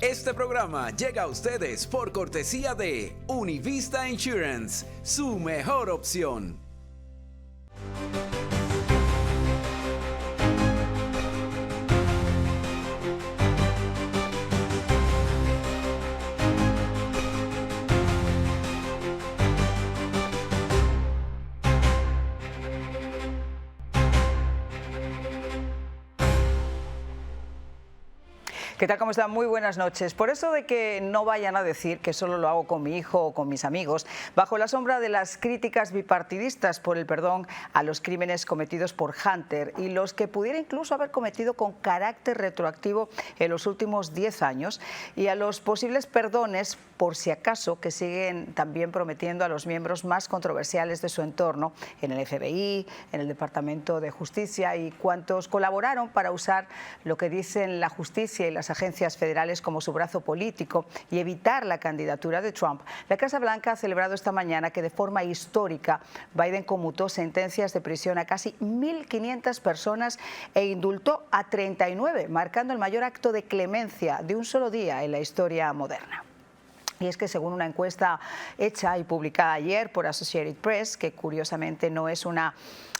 Este programa llega a ustedes por cortesía de Univista Insurance, su mejor opción. ¿Qué tal? ¿Cómo están? Muy buenas noches. Por eso de que no vayan a decir que solo lo hago con mi hijo o con mis amigos, bajo la sombra de las críticas bipartidistas por el perdón a los crímenes cometidos por Hunter y los que pudiera incluso haber cometido con carácter retroactivo en los últimos 10 años, y a los posibles perdones, por si acaso, que siguen también prometiendo a los miembros más controversiales de su entorno en el FBI, en el Departamento de Justicia y cuantos colaboraron para usar lo que dicen la justicia y las agencias federales como su brazo político y evitar la candidatura de Trump. La Casa Blanca ha celebrado esta mañana que de forma histórica Biden conmutó sentencias de prisión a casi 1.500 personas e indultó a 39, marcando el mayor acto de clemencia de un solo día en la historia moderna. Y es que según una encuesta hecha y publicada ayer por Associated Press, que curiosamente no es una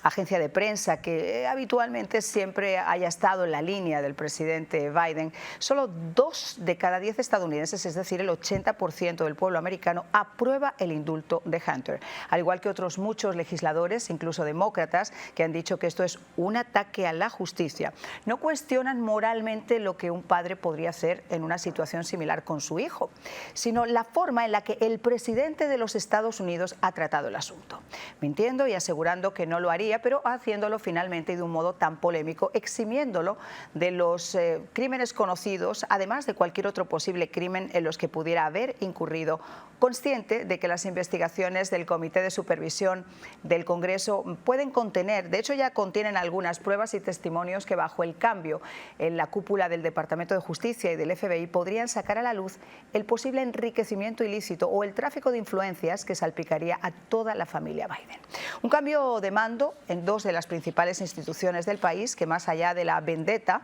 agencia de prensa que habitualmente siempre haya estado en la línea del presidente Biden, solo 2 de cada 10 estadounidenses, es decir, el 80% del pueblo americano, aprueba el indulto de Hunter, al igual que otros muchos legisladores, incluso demócratas, que han dicho que esto es un ataque a la justicia. No cuestionan moralmente lo que un padre podría hacer en una situación similar con su hijo, sino la forma en la que el presidente de los Estados Unidos ha tratado el asunto, mintiendo y asegurando que no lo haría, pero haciéndolo finalmente y de un modo tan polémico, eximiéndolo de los crímenes conocidos, además de cualquier otro posible crimen en los que pudiera haber incurrido, consciente de que las investigaciones del Comité de Supervisión del Congreso pueden contener, de hecho ya contienen algunas pruebas y testimonios que bajo el cambio en la cúpula del Departamento de Justicia y del FBI podrían sacar a la luz el posible enriquecimiento ilícito o el tráfico de influencias que salpicaría a toda la familia Biden. Un cambio de mando en 2 de las principales instituciones del país que, más allá de la vendetta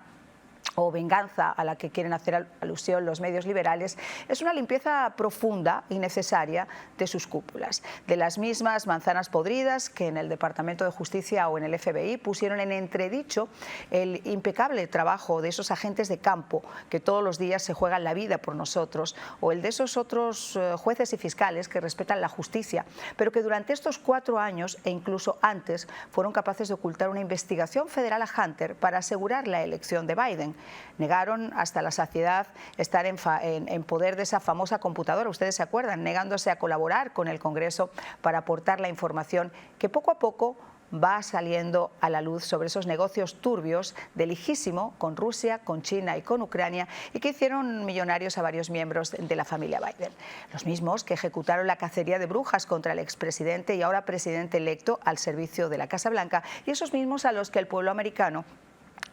o venganza a la que quieren hacer alusión los medios liberales, es una limpieza profunda y necesaria de sus cúpulas, de las mismas manzanas podridas que en el Departamento de Justicia o en el FBI pusieron en entredicho el impecable trabajo de esos agentes de campo que todos los días se juegan la vida por nosotros, o el de esos otros jueces y fiscales que respetan la justicia, pero que durante estos 4 años e incluso antes fueron capaces de ocultar una investigación federal a Hunter para asegurar la elección de Biden. Negaron hasta la saciedad estar en poder de esa famosa computadora, ustedes se acuerdan, negándose a colaborar con el Congreso para aportar la información que poco a poco va saliendo a la luz sobre esos negocios turbios de lijísimo con Rusia, con China y con Ucrania, y que hicieron millonarios a varios miembros de la familia Biden. Los mismos que ejecutaron la cacería de brujas contra el expresidente y ahora presidente electo al servicio de la Casa Blanca, y esos mismos a los que el pueblo americano,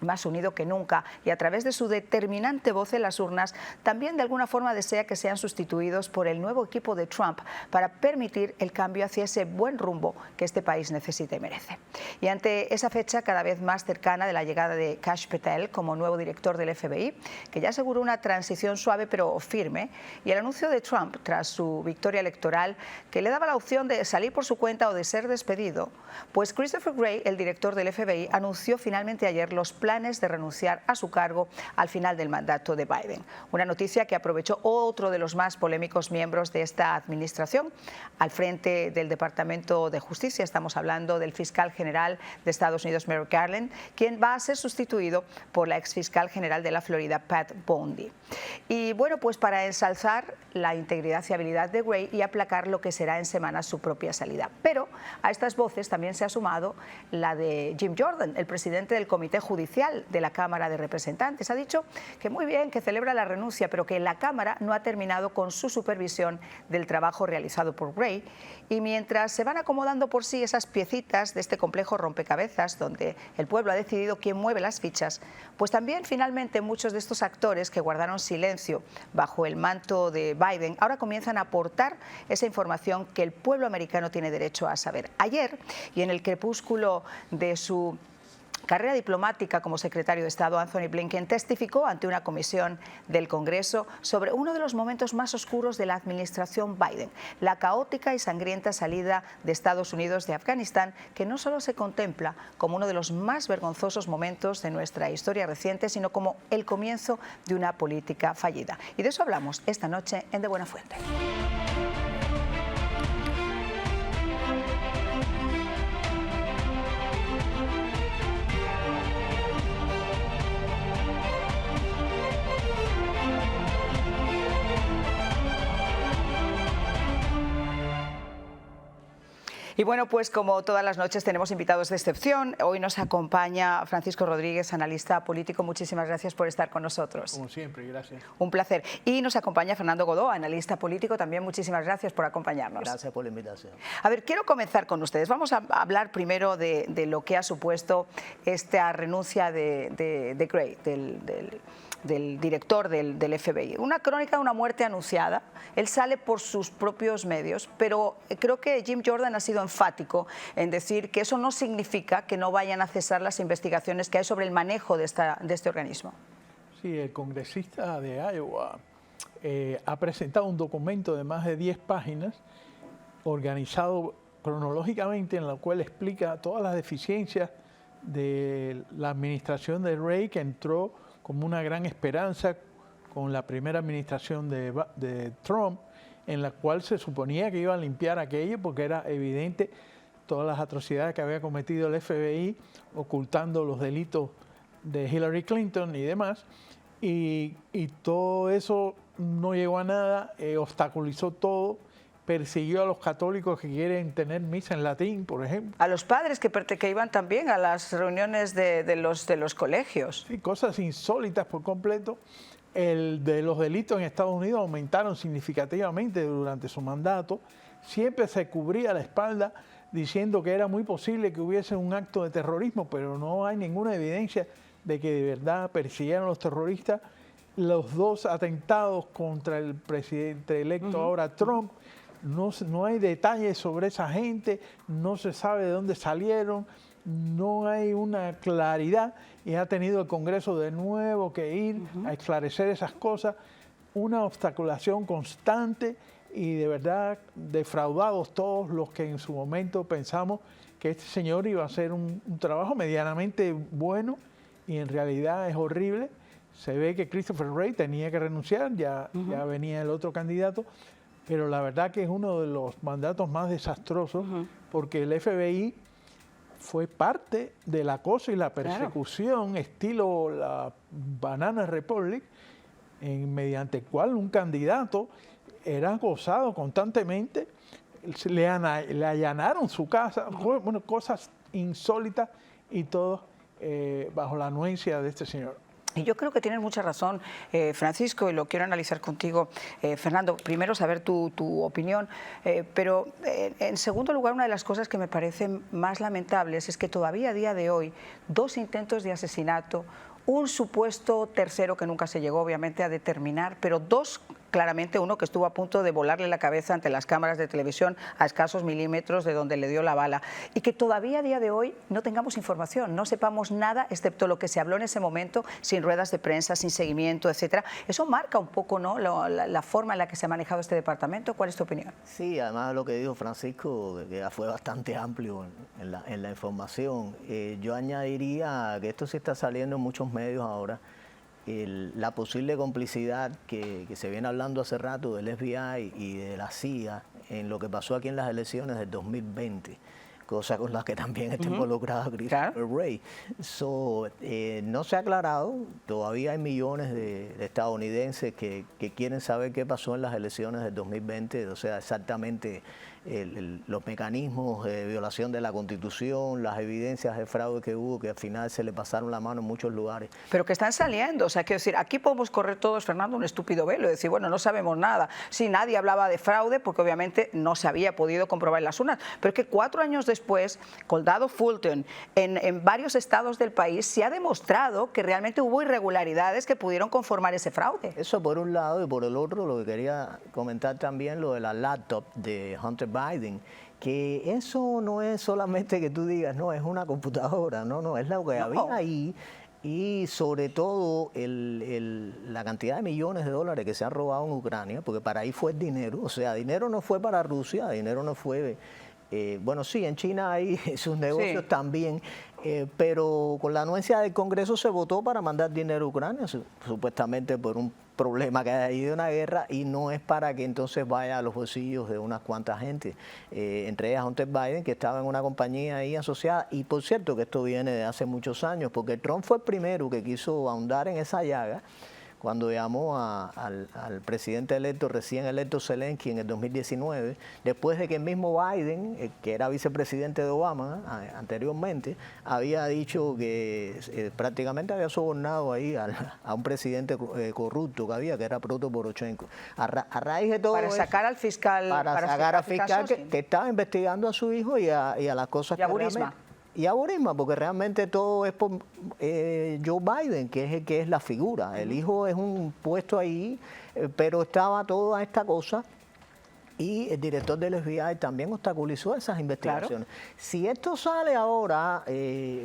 más unido que nunca y a través de su determinante voz en las urnas, también de alguna forma desea que sean sustituidos por el nuevo equipo de Trump para permitir el cambio hacia ese buen rumbo que este país necesita y merece. Y ante esa fecha cada vez más cercana de la llegada de Kash Patel como nuevo director del FBI, que ya aseguró una transición suave pero firme, y el anuncio de Trump tras su victoria electoral que le daba la opción de salir por su cuenta o de ser despedido, pues Christopher Wray, el director del FBI, anunció finalmente ayer los planes de renunciar a su cargo al final del mandato de Biden. Una noticia que aprovechó otro de los más polémicos miembros de esta administración al frente del Departamento de Justicia. Estamos hablando del fiscal general de Estados Unidos, Merrick Garland, quien va a ser sustituido por la exfiscal general de la Florida, Pat Bondi. Y bueno, pues para ensalzar la integridad y habilidad de Wray y aplacar lo que será en semanas su propia salida. Pero a estas voces también se ha sumado la de Jim Jordan, el presidente del Comité Judicial de la Cámara de Representantes. Ha dicho que muy bien, que celebra la renuncia, pero que la Cámara no ha terminado con su supervisión del trabajo realizado por Wray. Y mientras se van acomodando por sí esas piecitas de este complejo rompecabezas donde el pueblo ha decidido quién mueve las fichas, pues también finalmente muchos de estos actores que guardaron silencio bajo el manto de Biden ahora comienzan a aportar esa información que el pueblo americano tiene derecho a saber. Ayer, y en el crepúsculo de su carrera diplomática como secretario de Estado, Anthony Blinken testificó ante una comisión del Congreso sobre uno de los momentos más oscuros de la administración Biden, la caótica y sangrienta salida de Estados Unidos de Afganistán, que no solo se contempla como uno de los más vergonzosos momentos de nuestra historia reciente, sino como el comienzo de una política fallida. Y de eso hablamos esta noche en De Buena Fuente. Y bueno, pues como todas las noches tenemos invitados de excepción. Hoy nos acompaña Francisco Rodríguez, analista político. Muchísimas gracias por estar con nosotros. Como siempre, gracias. Un placer. Y nos acompaña Fernando Godó, analista político. También muchísimas gracias por acompañarnos. Gracias por la invitación. A ver, quiero comenzar con ustedes. Vamos a hablar primero de lo que ha supuesto esta renuncia de Gray, del director del FBI. Una crónica de una muerte anunciada. Él sale por sus propios medios, pero creo que Jim Jordan ha sido enfático en decir que eso no significa que no vayan a cesar las investigaciones que hay sobre el manejo de este organismo. Sí, el congresista de Iowa ha presentado un documento de más de 10 páginas organizado cronológicamente, en la cual explica todas las deficiencias de la administración de Ray, que entró como una gran esperanza con la primera administración de Trump, en la cual se suponía que iba a limpiar aquello porque era evidente todas las atrocidades que había cometido el FBI, ocultando los delitos de Hillary Clinton y demás, y todo eso no llegó a nada, obstaculizó todo, persiguió a los católicos que quieren tener misa en latín, por ejemplo. A los padres que iban también a las reuniones de los colegios. Sí, cosas insólitas por completo. De los delitos en Estados Unidos aumentaron significativamente durante su mandato. Siempre se cubría la espalda diciendo que era muy posible que hubiese un acto de terrorismo, pero no hay ninguna evidencia de que de verdad persiguieran a los terroristas. Los dos atentados contra el presidente electo ahora Trump, no hay detalles sobre esa gente, no se sabe de dónde salieron, no hay una claridad, y ha tenido el Congreso de nuevo que ir a esclarecer esas cosas, una obstaculación constante, y de verdad defraudados todos los que en su momento pensamos que este señor iba a hacer un trabajo medianamente bueno, y en realidad es horrible. Se ve que Christopher Wray tenía que renunciar, ya venía el otro candidato, pero la verdad que es uno de los mandatos más desastrosos, porque el FBI fue parte del acoso y la persecución, estilo la Banana Republic, mediante el cual un candidato era acosado constantemente, le allanaron su casa, bueno, cosas insólitas, y todo bajo la anuencia de este señor. Y yo creo que tienes mucha razón, Francisco, y lo quiero analizar contigo, Fernando. Primero, saber tu opinión, pero en segundo lugar, una de las cosas que me parecen más lamentables es que todavía a día de hoy 2 intentos de asesinato, un supuesto tercero que nunca se llegó obviamente a determinar, pero 2 claramente, uno que estuvo a punto de volarle la cabeza ante las cámaras de televisión a escasos milímetros de donde le dio la bala, y que todavía a día de hoy no tengamos información, no sepamos nada excepto lo que se habló en ese momento, sin ruedas de prensa, sin seguimiento, etcétera. Eso marca un poco, ¿no?, la forma en la que se ha manejado este departamento. ¿Cuál es tu opinión? Sí, además de lo que dijo Francisco, que ya fue bastante amplio en la información, yo añadiría que esto sí está saliendo en muchos medios ahora, la posible complicidad que se viene hablando hace rato del FBI y de la CIA en lo que pasó aquí en las elecciones del 2020, cosa con la que también está involucrada Christopher Wray. No se ha aclarado, todavía hay millones de estadounidenses que quieren saber qué pasó en las elecciones del 2020, o sea, exactamente los mecanismos de violación de la Constitución, las evidencias de fraude que hubo, que al final se le pasaron la mano en muchos lugares. Pero que están saliendo, o sea, quiero decir, aquí podemos correr todos, Fernando, un estúpido velo y decir, bueno, no sabemos nada. Sí, nadie hablaba de fraude porque obviamente no se había podido comprobar en las urnas, pero es que 4 años después después, Condado Fulton, en varios estados del país, se ha demostrado que realmente hubo irregularidades que pudieron conformar ese fraude. Eso por un lado, y por el otro lo que quería comentar también, lo de la laptop de Hunter Biden, que eso no es solamente que tú digas, no, es una computadora, no, es lo que había ahí. Y sobre todo la cantidad de millones de dólares que se han robado en Ucrania, porque para ahí fue el dinero, o sea, dinero no fue para Rusia, dinero no fue, bueno, sí, en China hay sus negocios también, pero con la anuencia del Congreso se votó para mandar dinero a Ucrania, supuestamente por un problema que hay ahí de una guerra, y no es para que entonces vaya a los bolsillos de unas cuantas gente, entre ellas Hunter Biden, que estaba en una compañía ahí asociada, y por cierto que esto viene de hace muchos años, porque Trump fue el primero que quiso ahondar en esa llaga cuando llamó al presidente electo, recién electo Zelensky en el 2019, después de que el mismo Biden, que era vicepresidente de Obama anteriormente, había dicho que prácticamente había sobornado ahí a un presidente corrupto que era Proto Poroshenko. A raíz de todo para sacar al fiscal. Para sacar al fiscal que estaba investigando a su hijo y a las cosas y a Burisma. Y a Burisma, porque realmente todo es por Joe Biden, que es el que es la figura. El hijo es un puesto ahí, pero estaba toda esta cosa. Y el director del FBI también obstaculizó esas investigaciones. Claro. Si esto sale ahora,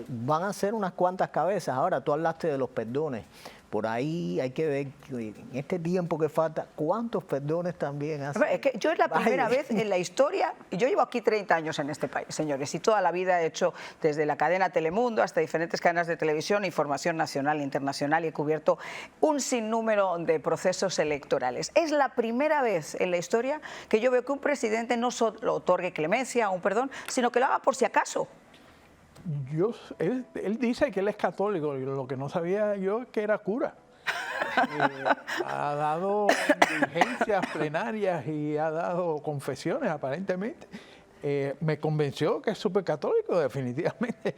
van a ser unas cuantas cabezas. Ahora, tú hablaste de los perdones. Por ahí hay que ver, en este tiempo que falta, cuántos perdones también hacen. Es que yo es la primera vez en la historia, yo llevo aquí 30 años en este país, señores, y toda la vida he hecho desde la cadena Telemundo hasta diferentes cadenas de televisión, información nacional e internacional, y he cubierto un sinnúmero de procesos electorales. Es la primera vez en la historia que yo veo que un presidente no solo otorgue clemencia o un perdón, sino que lo haga por si acaso. Él dice que él es católico, lo que no sabía yo es que era cura. Ha dado diligencias plenarias y ha dado confesiones aparentemente. Me convenció que es súper católico definitivamente,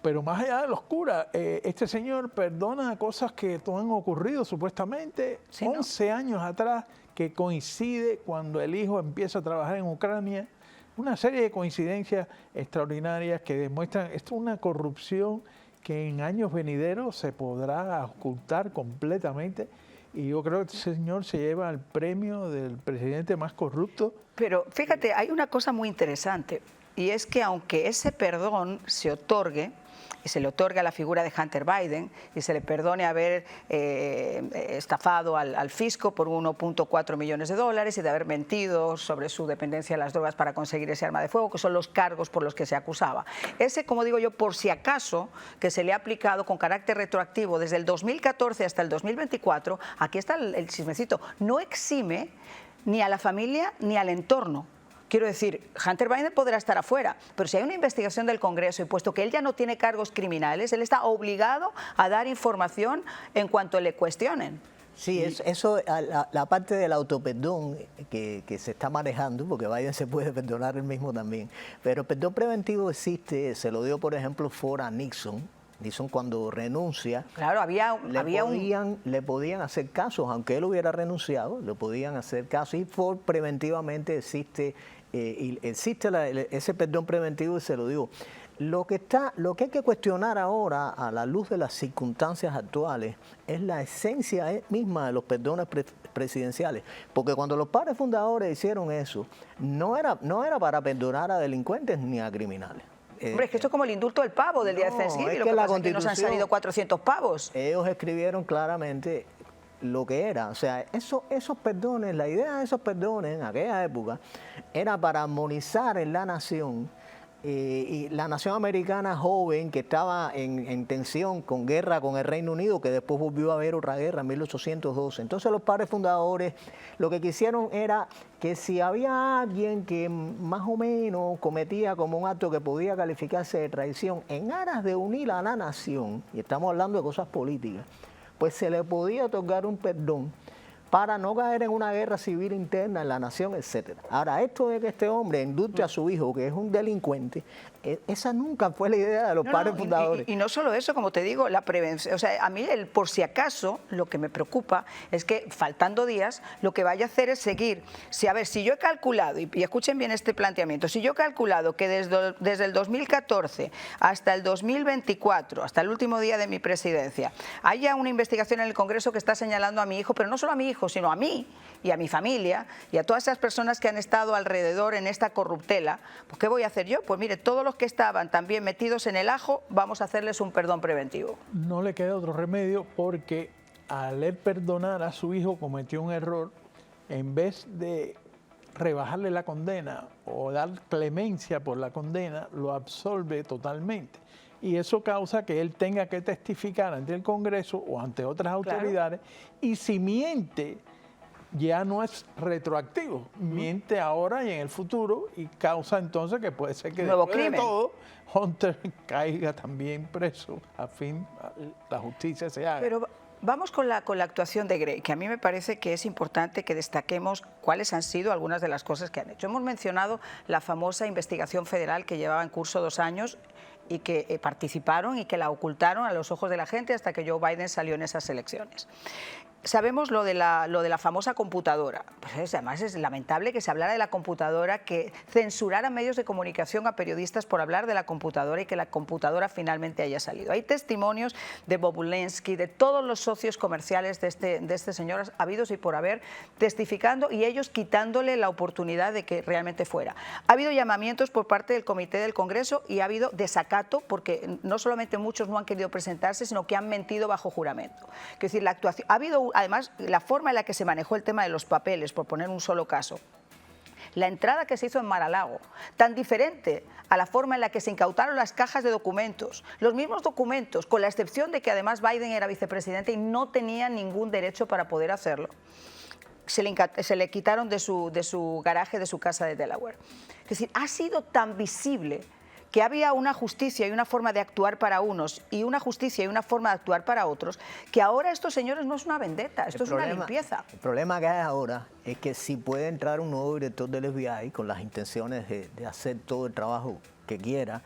pero más allá de los curas, este señor perdona cosas que han ocurrido supuestamente 11 años atrás, que coincide cuando el hijo empieza a trabajar en Ucrania. Una serie de coincidencias extraordinarias que demuestran esto es una corrupción que en años venideros se podrá ocultar completamente. Y yo creo que este señor se lleva el premio del presidente más corrupto. Pero fíjate, hay una cosa muy interesante, y es que aunque ese perdón se otorgue, y se le otorga a la figura de Hunter Biden, y se le perdone haber estafado al fisco por 1.4 millones de dólares y de haber mentido sobre su dependencia de las drogas para conseguir ese arma de fuego, que son los cargos por los que se acusaba. Ese, como digo yo, por si acaso, que se le ha aplicado con carácter retroactivo desde el 2014 hasta el 2024, aquí está el chismecito, no exime ni a la familia ni al entorno. Quiero decir, Hunter Biden podrá estar afuera, pero si hay una investigación del Congreso y puesto que él ya no tiene cargos criminales, él está obligado a dar información en cuanto le cuestionen. Sí, eso la parte del autoperdón que se está manejando, porque Biden se puede perdonar él mismo también, pero el perdón preventivo existe, se lo dio por ejemplo Ford a Nixon cuando renuncia. Claro, le podían hacer casos, aunque él hubiera renunciado, le podían hacer casos, y Ford preventivamente existe ese perdón preventivo, y se lo digo. Lo que hay que cuestionar ahora, a la luz de las circunstancias actuales, es la esencia misma de los perdones presidenciales. Porque cuando los padres fundadores hicieron eso, no era para perdonar a delincuentes ni a criminales. Hombre, es que esto es como el indulto del pavo del día de Thanksgiving, lo que pasa es que nos han salido 400 pavos. Ellos escribieron claramente lo que era, o sea, esos perdones, la idea de esos perdones en aquella época era para armonizar en la nación, y la nación americana joven que estaba en tensión con guerra con el Reino Unido, que después volvió a haber otra guerra en 1812. Entonces los padres fundadores lo que quisieron era que si había alguien que más o menos cometía como un acto que podía calificarse de traición en aras de unir a la nación, y estamos hablando de cosas políticas, pues se le podía otorgar un perdón para no caer en una guerra civil interna en la nación, etcétera. Ahora, esto de que este hombre indulte a su hijo, que es un delincuente, esa nunca fue la idea de los padres fundadores. Y no solo eso, como te digo, la prevención. O sea, a mí, por si acaso, lo que me preocupa es que, faltando días, lo que vaya a hacer es seguir. Si, a ver, si yo he calculado, y escuchen bien este planteamiento, si yo he calculado que desde el 2014 hasta el 2024, hasta el último día de mi presidencia, haya una investigación en el Congreso que está señalando a mi hijo, pero no solo a mi hijo, sino a mí y a mi familia y a todas esas personas que han estado alrededor en esta corruptela, pues ¿qué voy a hacer yo? Pues mire, todos los que estaban también metidos en el ajo, vamos a hacerles un perdón preventivo. No le queda otro remedio, porque al él perdonar a su hijo cometió un error. En vez de rebajarle la condena o dar clemencia por la condena, lo absolve totalmente. Y eso causa que él tenga que testificar ante el Congreso o ante otras autoridades. Y si miente, ya no es retroactivo, miente ahora y en el futuro, y causa entonces que puede ser que nuevo después crimen. de todo Hunter caiga también preso, a fin la justicia se haga. Pero vamos con la actuación de Gray, que a mí me parece que es importante que destaquemos cuáles han sido algunas de las cosas que han hecho. Hemos mencionado la famosa investigación federal que llevaba en curso 2 años y que participaron y que la ocultaron a los ojos de la gente hasta que Joe Biden salió en esas elecciones. Sabemos lo de la famosa computadora. Pues además es lamentable que se hablara de la computadora, que censurara medios de comunicación a periodistas por hablar de la computadora y que la computadora finalmente haya salido. Hay testimonios de Bobulinski, de todos los socios comerciales de este señor, habidos y por haber, testificando y ellos quitándole la oportunidad de que realmente fuera. Ha habido llamamientos por parte del Comité del Congreso y ha habido desacato, porque no solamente muchos no han querido presentarse, sino que han mentido bajo juramento. Es decir, la actuación, ha habido además la forma en la que se manejó el tema de los papeles, por poner un solo caso. La entrada que se hizo en Mar-a-Lago, tan diferente a la forma en la que se incautaron las cajas de documentos, los mismos documentos, con la excepción de que además Biden era vicepresidente y no tenía ningún derecho para poder hacerlo. Se le quitaron de su garaje, de su casa de Delaware. Es decir, ha sido tan visible que había una justicia y una forma de actuar para unos y una justicia y una forma de actuar para otros, que ahora estos señores no es una vendetta, esto es una limpieza. El problema que hay ahora es que si puede entrar un nuevo director del FBI con las intenciones de hacer todo el trabajo que quiera,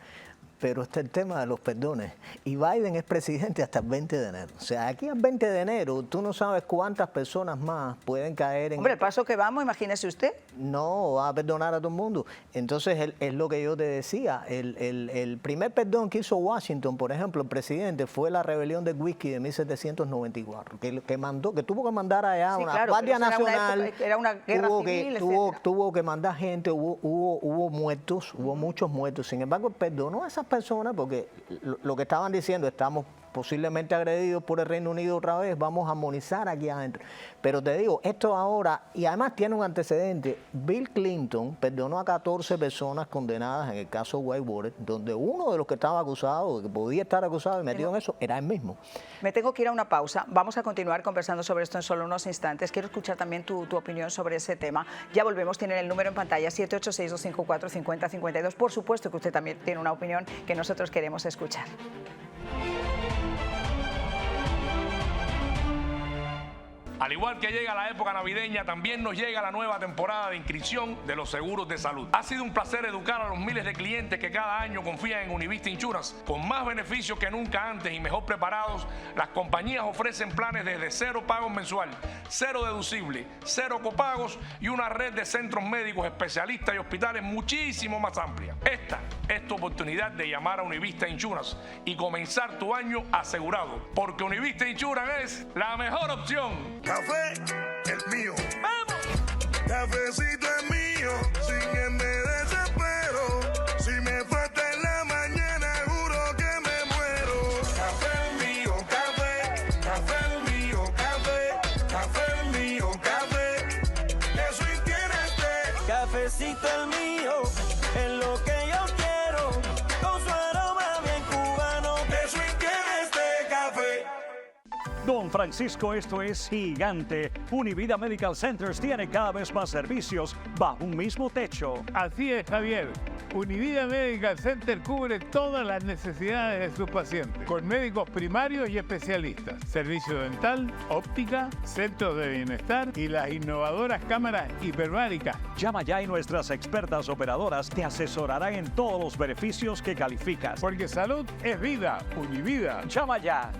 pero está el tema de los perdones. Y Biden es presidente hasta el 20 de enero. O sea, aquí al 20 de enero tú no sabes cuántas personas más pueden caer en... Hombre, el paso que vamos, imagínese usted. No, va a perdonar a todo el mundo. Entonces, es lo que yo te decía. El primer perdón que hizo Washington, por ejemplo, el presidente, fue la rebelión del whisky de 1794, que tuvo que mandar allá Sí, una claro, guardia nacional. Era una guerra civil, tuvo que mandar gente, hubo muertos, hubo muchos muertos. Sin embargo, perdonó a esas personas porque lo que estaban diciendo, estamos posiblemente agredidos por el Reino Unido otra vez, vamos a armonizar aquí adentro. Pero te digo, esto ahora, y además tiene un antecedente, Bill Clinton perdonó a 14 personas condenadas en el caso Whitewater, donde uno de los que estaba acusado, que podía estar acusado y metido en eso, era él mismo. Me tengo que ir a una pausa, vamos a continuar conversando sobre esto en solo unos instantes. Quiero escuchar también tu opinión sobre ese tema. Ya volvemos, tienen el número en pantalla, 786-254-5052. Por supuesto que usted también tiene una opinión que nosotros queremos escuchar. Al igual que llega la época navideña, también nos llega la nueva temporada de inscripción de los seguros de salud. Ha sido un placer educar a los miles de clientes que cada año confían en Univista Insurance. Con más beneficios que nunca antes y mejor preparados, las compañías ofrecen planes desde 0 pagos mensual, 0 deducible, 0 copagos y una red de centros médicos, especialistas y hospitales muchísimo más amplia. Esta es tu oportunidad de llamar a Univista Insurance y comenzar tu año asegurado, porque Univista Insurance es la mejor opción. Café es mío. ¡Vamos! Cafecito es mío. Sin que me desespero. Si me falta en la mañana, juro que me muero. Café es mío, café. Café es mío, café. Café es mío, café. Eso tiene usted. Cafecito es mío. Es lo que yo quiero. Con su aroma bien cubano. Eso tiene este café. Don Francisco, esto es gigante. Univida Medical Centers tiene cada vez más servicios bajo un mismo techo. Así es, Javier. Univida Medical Center cubre todas las necesidades de sus pacientes, con médicos primarios y especialistas, servicio dental, óptica, centros de bienestar y las innovadoras cámaras hiperbáricas. Llama ya y nuestras expertas operadoras te asesorarán en todos los beneficios que calificas. Porque salud es vida. Univida. Llama ya.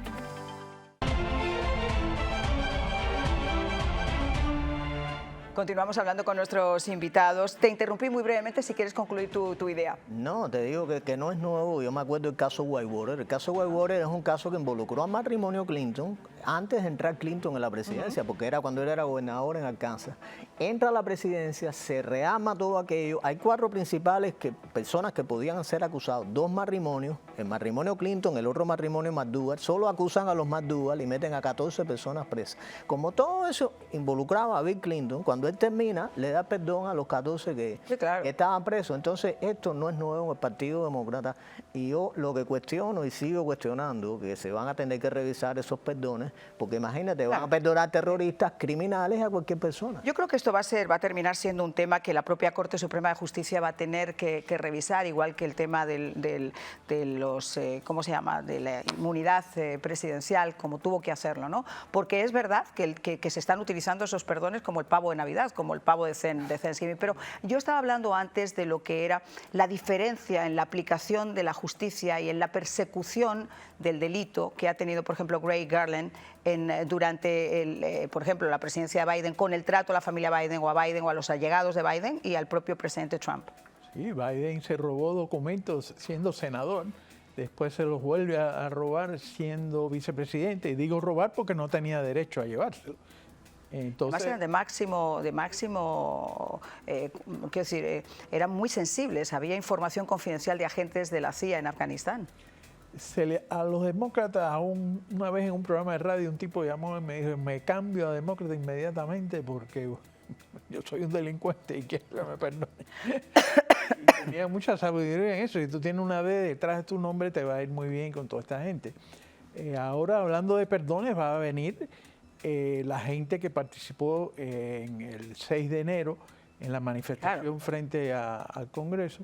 Continuamos hablando con nuestros invitados. Te interrumpí muy brevemente, si quieres concluir tu idea. No, te digo que no es nuevo. Yo me acuerdo del caso Whitewater. El caso Whitewater es un caso que involucró al matrimonio Clinton antes de entrar Clinton en la presidencia, porque era cuando él era gobernador en Arkansas. Entra a la presidencia, se rearma todo aquello. Hay 4 principales personas que podían ser acusados. 2 matrimonios, el matrimonio Clinton, el otro matrimonio McDougal. Solo acusan a los McDougal y meten a 14 personas presas. Como todo eso involucraba a Bill Clinton, cuando él termina, le da perdón a los 14 que estaban presos. Entonces, esto no es nuevo en el Partido Demócrata. Y yo lo que cuestiono y sigo cuestionando, que se van a tener que revisar esos perdones, porque imagínate, van a perdonar terroristas, criminales, a cualquier persona. Yo creo que esto va a terminar siendo un tema que la propia Corte Suprema de Justicia va a tener que revisar, igual que el tema de los, ¿cómo se llama?, de la inmunidad presidencial, como tuvo que hacerlo, ¿no? Porque es verdad que se están utilizando esos perdones como el pavo de Navidad, como el pavo de Thanksgiving, pero yo estaba hablando antes de lo que era la diferencia en la aplicación de la justicia y en la persecución del delito que ha tenido, por ejemplo, Greg Garland durante, por ejemplo, la presidencia de Biden, con el trato a la familia Biden o a los allegados de Biden y al propio presidente Trump. Sí, Biden se robó documentos siendo senador, después se los vuelve a robar siendo vicepresidente, y digo robar porque no tenía derecho a llevárselo. Entonces, además eran de máximo quiero decir, eran muy sensibles, había información confidencial de agentes de la CIA en Afganistán. A los demócratas, una vez en un programa de radio, un tipo llamó y me dijo: me cambio a demócrata inmediatamente porque yo soy un delincuente y quiero que me perdone. Y tenía mucha sabiduría en eso. Si tú tienes una D detrás de tu nombre, te va a ir muy bien con toda esta gente. Ahora, hablando de perdones, va a venir la gente que participó en el 6 de enero en la manifestación frente al Congreso.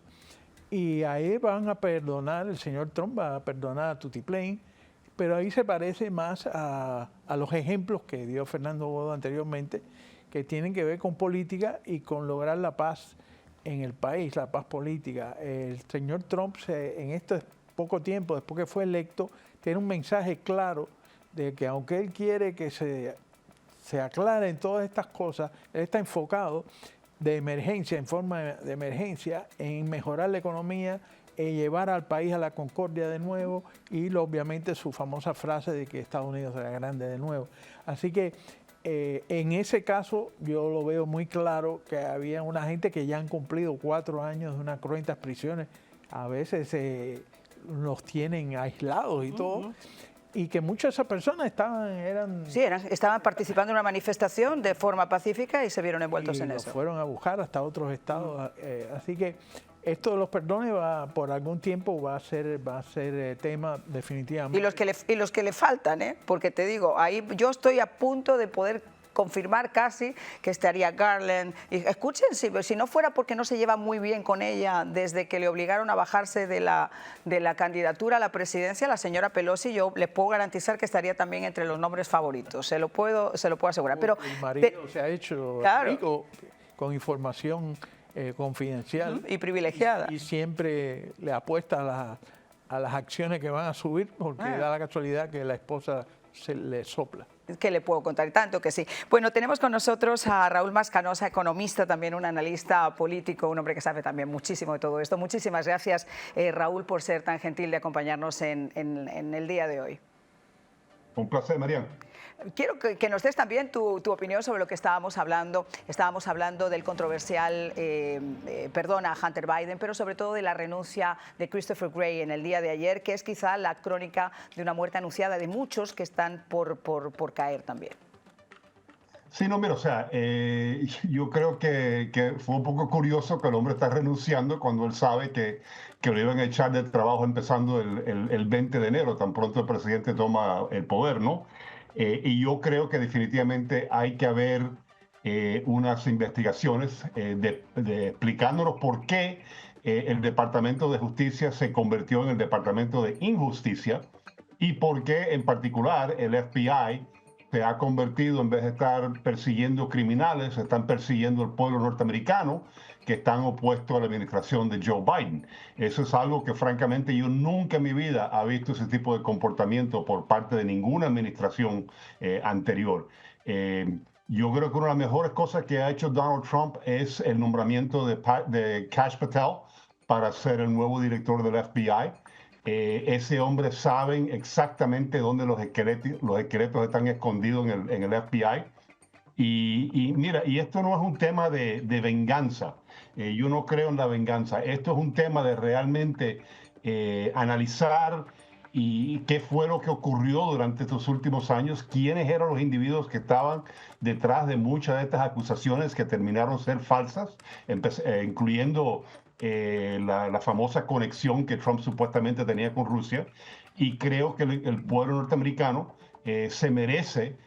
Y ahí van a perdonar, el señor Trump va a perdonar a Tutiplén, pero ahí se parece más a los ejemplos que dio Fernando Bodo anteriormente, que tienen que ver con política y con lograr la paz en el país, la paz política. El señor Trump, en este poco tiempo, después que fue electo, tiene un mensaje claro de que aunque él quiere que se aclaren todas estas cosas, él está enfocado de emergencia, en forma de emergencia, en mejorar la economía, en llevar al país a la concordia de nuevo y obviamente su famosa frase de que Estados Unidos será grande de nuevo. Así que en ese caso yo lo veo muy claro que había una gente que ya han cumplido 4 años de unas cruentas prisiones, a veces los tienen aislados y todo. Y que muchas de esas personas estaban participando en una manifestación de forma pacífica y se vieron envueltos en eso. Fueron a buscar hasta otros estados. Así que esto de los perdones por algún tiempo va a ser tema definitivamente. Y los que le faltan, porque te digo, ahí yo estoy a punto de poder confirmar casi que estaría Garland. Y escuchen, si no fuera porque no se lleva muy bien con ella desde que le obligaron a bajarse de la candidatura a la presidencia, la señora Pelosi, yo le puedo garantizar que estaría también entre los nombres favoritos, se lo puedo asegurar. Pero el marido se ha hecho rico con información confidencial y privilegiada. Y siempre le apuesta a las acciones que van a subir, porque da la casualidad que la esposa se le sopla. ¿Qué le puedo contar? Tanto que sí. Bueno, tenemos con nosotros a Raúl Mascanosa, economista, también un analista político, un hombre que sabe también muchísimo de todo esto. Muchísimas gracias, Raúl, por ser tan gentil de acompañarnos en el día de hoy. Un placer, Marian. Quiero que nos des también tu opinión sobre lo que estábamos hablando. Estábamos hablando del controversial perdón a Hunter Biden, pero sobre todo de la renuncia de Christopher Wray en el día de ayer, que es quizá la crónica de una muerte anunciada de muchos que están por caer también. Sí, no, mira, o sea, yo creo que fue un poco curioso que el hombre está renunciando cuando él sabe que lo iban a echar del trabajo empezando el 20 de enero, tan pronto el presidente toma el poder, ¿no? Y yo creo que definitivamente hay que haber unas investigaciones explicándonos por qué el Departamento de Justicia se convirtió en el Departamento de Injusticia y por qué en particular el FBI se ha convertido, en vez de estar persiguiendo criminales, están persiguiendo al pueblo norteamericano que están opuestos a la administración de Joe Biden. Eso es algo que francamente yo nunca en mi vida he visto ese tipo de comportamiento por parte de ninguna administración anterior. Yo creo que una de las mejores cosas que ha hecho Donald Trump es el nombramiento de Kash Patel para ser el nuevo director del FBI. Ese hombre sabe exactamente dónde los esqueletos están escondidos en el FBI. Y mira, y esto no es un tema de venganza. Yo no creo en la venganza. Esto es un tema de realmente analizar y qué fue lo que ocurrió durante estos últimos años, quiénes eran los individuos que estaban detrás de muchas de estas acusaciones que terminaron ser falsas, incluyendo la famosa conexión que Trump supuestamente tenía con Rusia. Y creo que el pueblo norteamericano se merece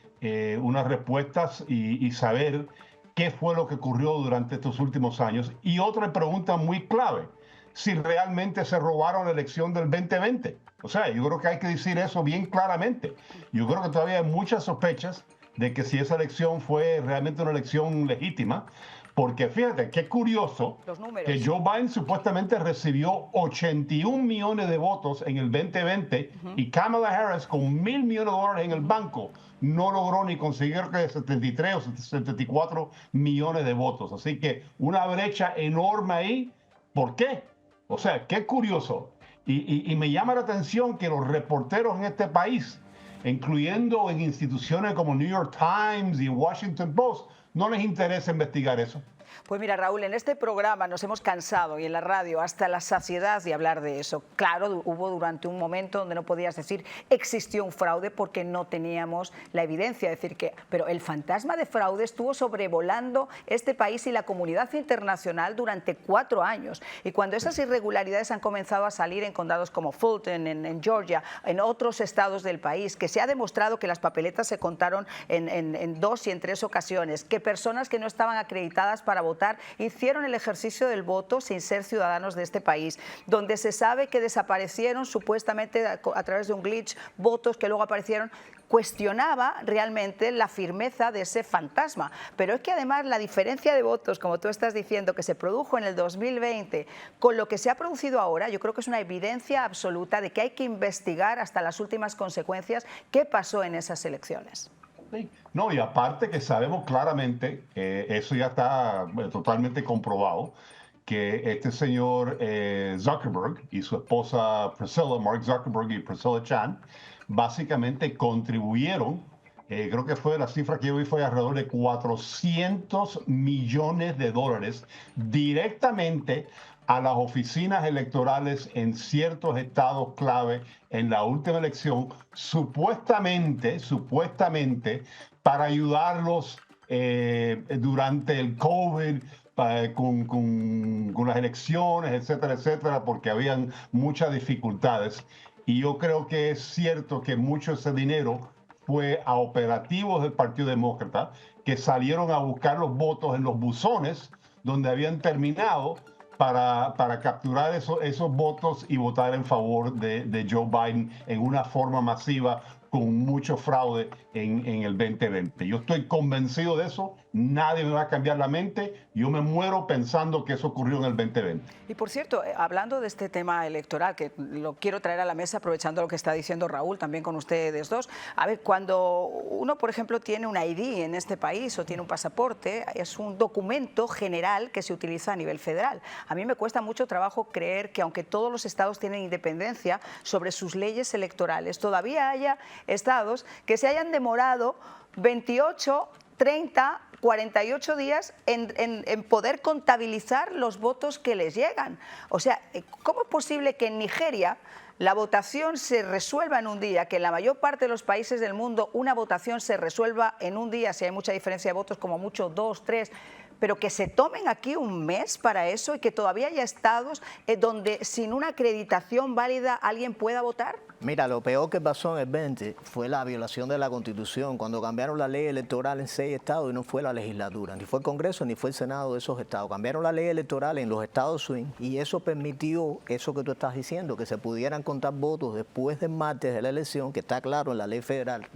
unas respuestas y saber qué fue lo que ocurrió durante estos últimos años. Y otra pregunta muy clave, si realmente se robaron la elección del 2020. O sea, yo creo que hay que decir eso bien claramente. Yo creo que todavía hay muchas sospechas de que si esa elección fue realmente una elección legítima, porque fíjate, qué curioso que Joe Biden supuestamente recibió 81 millones de votos en el 2020 y Kamala Harris con $1,000 millones en el banco no logró ni conseguir que 73 o 74 millones de votos. Así que una brecha enorme ahí. ¿Por qué? O sea, qué curioso. Y me llama la atención que los reporteros en este país, incluyendo en instituciones como New York Times y Washington Post, no les interesa investigar eso. Pues mira, Raúl, en este programa nos hemos cansado y en la radio hasta la saciedad de hablar de eso. Claro, hubo durante un momento donde no podías decir existió un fraude porque no teníamos la evidencia. Pero el fantasma de fraude estuvo sobrevolando este país y la comunidad internacional durante 4 años. Y cuando esas irregularidades han comenzado a salir en condados como Fulton, en Georgia, en otros estados del país, que se ha demostrado que las papeletas se contaron en 2 y en 3 ocasiones, que personas que no estaban acreditadas para votar hicieron el ejercicio del voto sin ser ciudadanos de este país, donde se sabe que desaparecieron supuestamente a través de un glitch votos que luego aparecieron, cuestionaba realmente la firmeza de ese fantasma. Pero es que además la diferencia de votos, como tú estás diciendo, que se produjo en el 2020 con lo que se ha producido ahora, yo creo que es una evidencia absoluta de que hay que investigar hasta las últimas consecuencias qué pasó en esas elecciones. No, y aparte que sabemos claramente, eso ya está totalmente comprobado, que este señor Zuckerberg y su esposa Priscilla, Mark Zuckerberg y Priscilla Chan, básicamente contribuyeron, creo que fue la cifra que yo vi fue alrededor de $400 millones directamente a las oficinas electorales en ciertos estados clave en la última elección, supuestamente, para ayudarlos durante el COVID, con las elecciones, etcétera, etcétera, porque habían muchas dificultades. Y yo creo que es cierto que mucho de ese dinero fue a operativos del Partido Demócrata que salieron a buscar los votos en los buzones donde habían terminado para capturar esos votos y votar en favor de Joe Biden en una forma masiva con mucho fraude en el 2020. Yo estoy convencido de eso, nadie me va a cambiar la mente, yo me muero pensando que eso ocurrió en el 2020. Y por cierto, hablando de este tema electoral, que lo quiero traer a la mesa aprovechando lo que está diciendo Raúl, también con ustedes dos, a ver, cuando uno, por ejemplo, tiene un ID en este país o tiene un pasaporte, es un documento general que se utiliza a nivel federal. A mí me cuesta mucho trabajo creer que aunque todos los estados tienen independencia sobre sus leyes electorales, todavía haya estados que se hayan demorado 28, 30, 48 días en poder contabilizar los votos que les llegan. O sea, ¿cómo es posible que en Nigeria la votación se resuelva en un día, que en la mayor parte de los países del mundo una votación se resuelva en un día, si hay mucha diferencia de votos, como mucho 2, 3, pero que se tomen aquí un mes para eso y que todavía haya estados donde sin una acreditación válida alguien pueda votar. Mira, lo peor que pasó en el 20 fue la violación de la Constitución, cuando cambiaron la ley electoral en 6 estados y no fue la legislatura, ni fue el Congreso ni fue el Senado de esos estados. Cambiaron la ley electoral en los estados swing y eso permitió eso que tú estás diciendo, que se pudieran contar votos después del martes de la elección, que está claro en la ley federal,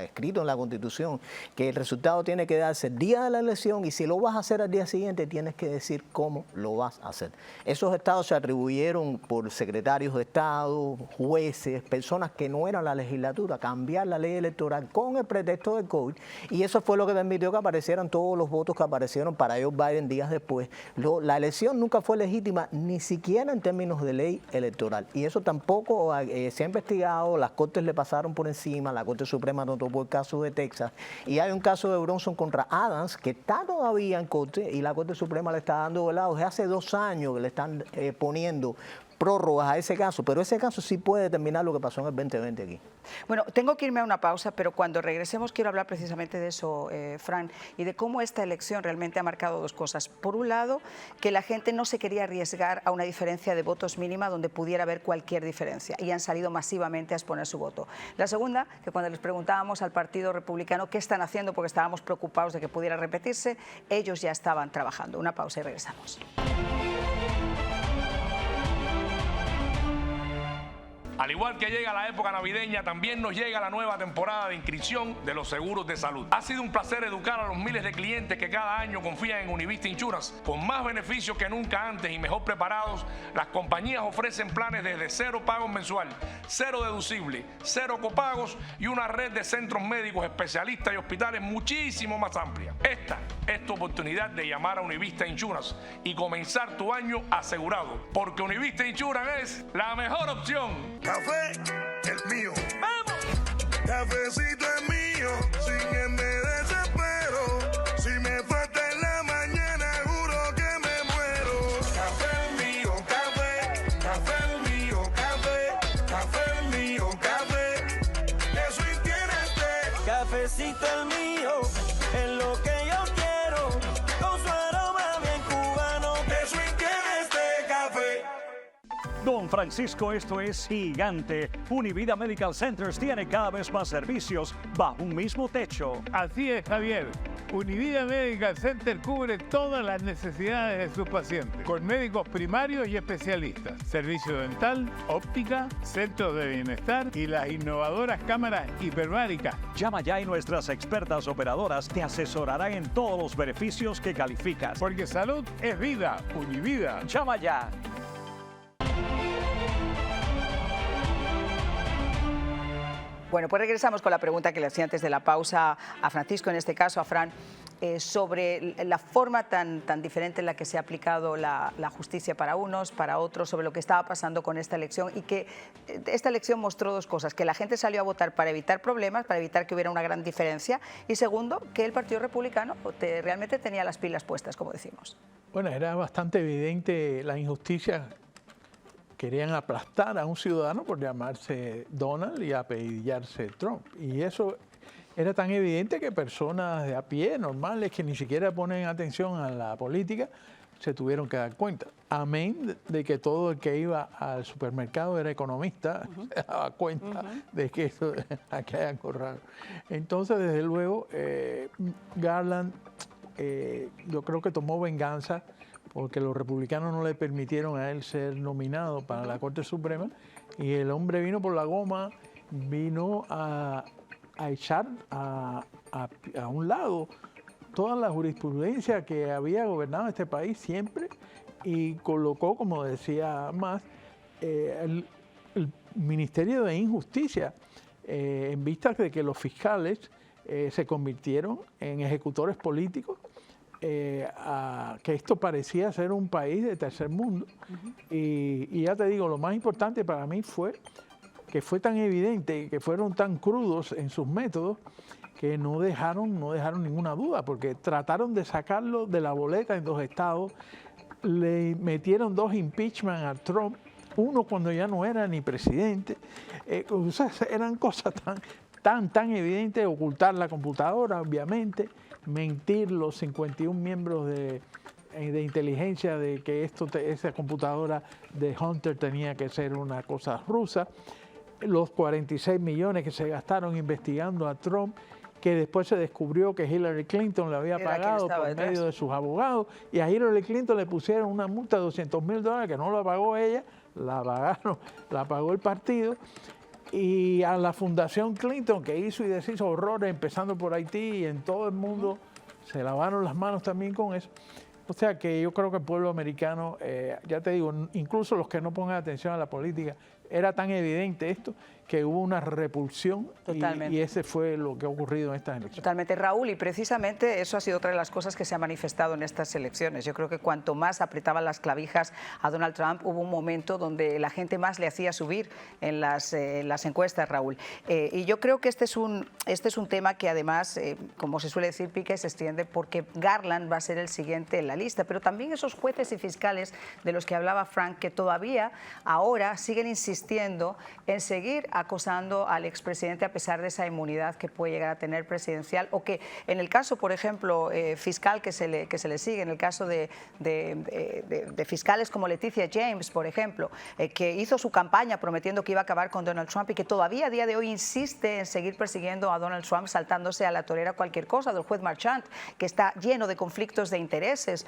escrito en la Constitución, que el resultado tiene que darse el día de la elección y si lo vas a hacer al día siguiente tienes que decir cómo lo vas a hacer. Esos estados se atribuyeron por secretarios de Estado, jueces, personas que no eran la legislatura, cambiar la ley electoral con el pretexto del COVID y eso fue lo que permitió que aparecieran todos los votos que aparecieron para Joe Biden días después. La elección nunca fue legítima, ni siquiera en términos de ley electoral y eso tampoco se ha investigado, las cortes le pasaron por encima, la Corte Suprema no tomó el caso de Texas y hay un caso de Bronson contra Adams que está todavía en corte y la Corte Suprema le está dando velado desde hace 2 años que le están poniendo prórrogas a ese caso, pero ese caso sí puede determinar lo que pasó en el 2020 aquí. Bueno, tengo que irme a una pausa, pero cuando regresemos quiero hablar precisamente de eso, Fran, y de cómo esta elección realmente ha marcado 2 cosas. Por un lado, que la gente no se quería arriesgar a una diferencia de votos mínima donde pudiera haber cualquier diferencia y han salido masivamente a exponer su voto. La segunda, que cuando les preguntábamos al Partido Republicano qué están haciendo porque estábamos preocupados de que pudiera repetirse, ellos ya estaban trabajando. Una pausa y regresamos. Al igual que llega la época navideña, también nos llega la nueva temporada de inscripción de los seguros de salud. Ha sido un placer educar a los miles de clientes que cada año confían en Univista Insurance. Con más beneficios que nunca antes y mejor preparados, las compañías ofrecen planes desde 0 pagos mensual, 0 deducible, 0 copagos y una red de centros médicos, especialistas y hospitales muchísimo más amplia. Esta es tu oportunidad de llamar a Univista Insurance y comenzar tu año asegurado, porque Univista Insurance es la mejor opción. Café es mío. ¡Vamos! Cafecito es mío. Sin él me desespero. Si me falta en la mañana, juro que me muero. Café es mío, café. Café es mío, café. Café es mío, café. Eso y tiene este. Cafecito es mío. Es lo que yo quiero. Con su aroma bien cubano. Eso y tiene este café. Don Francisco, esto es gigante. Univida Medical Centers tiene cada vez más servicios bajo un mismo techo. Así es, Javier. Univida Medical Center cubre todas las necesidades de sus pacientes, con médicos primarios y especialistas, servicio dental, óptica, centros de bienestar y las innovadoras cámaras hiperbáricas. Llama ya y nuestras expertas operadoras te asesorarán en todos los beneficios que calificas. Porque salud es vida. Univida. Llama ya. Bueno, pues regresamos con la pregunta que le hacía antes de la pausa a Francisco, en este caso a Fran, sobre la forma tan diferente en la que se ha aplicado la justicia para unos, para otros, sobre lo que estaba pasando con esta elección y que esta elección mostró 2 cosas, que la gente salió a votar para evitar problemas, para evitar que hubiera una gran diferencia y segundo, que el Partido Republicano realmente tenía las pilas puestas, como decimos. Bueno, era bastante evidente la injusticia. Querían aplastar a un ciudadano por llamarse Donald y apellidillarse Trump. Y eso era tan evidente que personas de a pie, normales, que ni siquiera ponen atención a la política, se tuvieron que dar cuenta. Amén de que todo el que iba al supermercado era economista, se daba cuenta de que eso aquí hay algo raro. Entonces, desde luego, Garland, yo creo que tomó venganza porque los republicanos no le permitieron a él ser nominado para la Corte Suprema y el hombre vino por la goma, vino a echar a un lado toda la jurisprudencia que había gobernado este país siempre y colocó, como decía más, el Ministerio de Injusticia en vista de que los fiscales se convirtieron en ejecutores políticos, que esto parecía ser un país de tercer mundo. Y ya te digo, lo más importante para mí fue que fue tan evidente, que fueron tan crudos en sus métodos, que no dejaron ninguna duda, porque trataron de sacarlo de la boleta en 2 estados, le metieron 2 impeachment a Trump, uno cuando ya no era ni presidente. O sea, eran cosas tan evidentes, ocultar la computadora, obviamente, mentir los 51 miembros de inteligencia de que esa computadora de Hunter tenía que ser una cosa rusa, los 46 millones que se gastaron investigando a Trump, que después se descubrió que Hillary Clinton le había pagado por medio de sus abogados, y a Hillary Clinton le pusieron una multa de $200,000 que no la pagó ella, la pagó el partido, y a la Fundación Clinton, que hizo y deshizo horrores, empezando por Haití, y en todo el mundo se lavaron las manos también con eso. O sea que yo creo que el pueblo americano, ya te digo, incluso los que no pongan atención a la política, era tan evidente esto que hubo una repulsión y ese fue lo que ha ocurrido en estas elecciones. Totalmente, Raúl, y precisamente eso ha sido otra de las cosas que se ha manifestado en estas elecciones. Yo creo que cuanto más apretaban las clavijas a Donald Trump, hubo un momento donde la gente más le hacía subir en las encuestas, Raúl. Y yo creo que este es un tema que además, como se suele decir, pica y se extiende, porque Garland va a ser el siguiente en la lista, pero también esos jueces y fiscales de los que hablaba Frank, que todavía ahora siguen insistiendo en seguir acosando al expresidente a pesar de esa inmunidad que puede llegar a tener presidencial, o que en el caso, por ejemplo, fiscal que se le sigue, en el caso de fiscales como Leticia James, por ejemplo, que hizo su campaña prometiendo que iba a acabar con Donald Trump y que todavía a día de hoy insiste en seguir persiguiendo a Donald Trump, saltándose a la torera cualquier cosa, del juez Marchant, que está lleno de conflictos de intereses,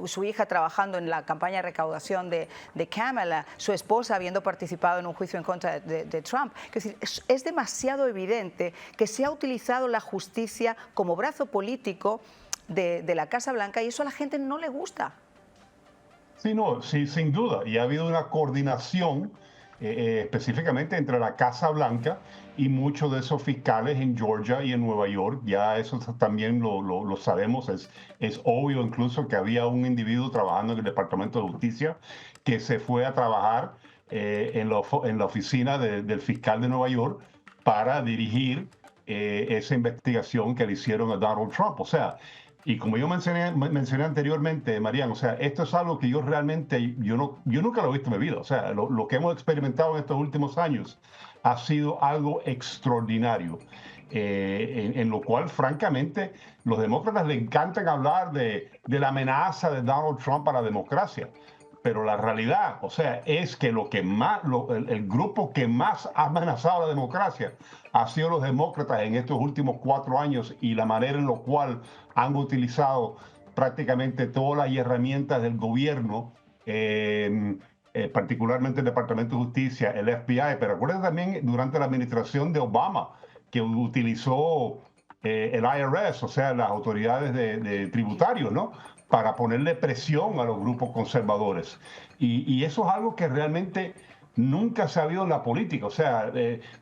su hija trabajando en la campaña de recaudación de Kamala, su esposa habiendo participado en un juicio en contra de Trump. Es decir, es demasiado evidente que se ha utilizado la justicia como brazo político de la Casa Blanca, y eso a la gente no le gusta. Sí, no, sí, sin duda. Y ha habido una coordinación específicamente entre la Casa Blanca y muchos de esos fiscales en Georgia y en Nueva York. Ya eso también lo sabemos. Es obvio incluso que había un individuo trabajando en el Departamento de Justicia que se fue a trabajar en la oficina del fiscal de Nueva York para dirigir esa investigación que le hicieron a Donald Trump. O sea, y como yo mencioné anteriormente, Mariano, o sea, esto es algo que yo realmente, yo nunca lo he visto en mi vida. O sea, lo que hemos experimentado en estos últimos años ha sido algo extraordinario, en lo cual, francamente, los demócratas les encantan hablar de la amenaza de Donald Trump a la democracia. Pero la realidad, o sea, es que el grupo que más ha amenazado a la democracia ha sido los demócratas en estos últimos 4 años, y la manera en la cual han utilizado prácticamente todas las herramientas del gobierno, particularmente el Departamento de Justicia, el FBI, pero acuérdense también durante la administración de Obama, que utilizó el IRS, o sea, las autoridades de tributarios, ¿no?, para ponerle presión a los grupos conservadores. Y eso es algo que realmente nunca se ha habido en la política. O sea,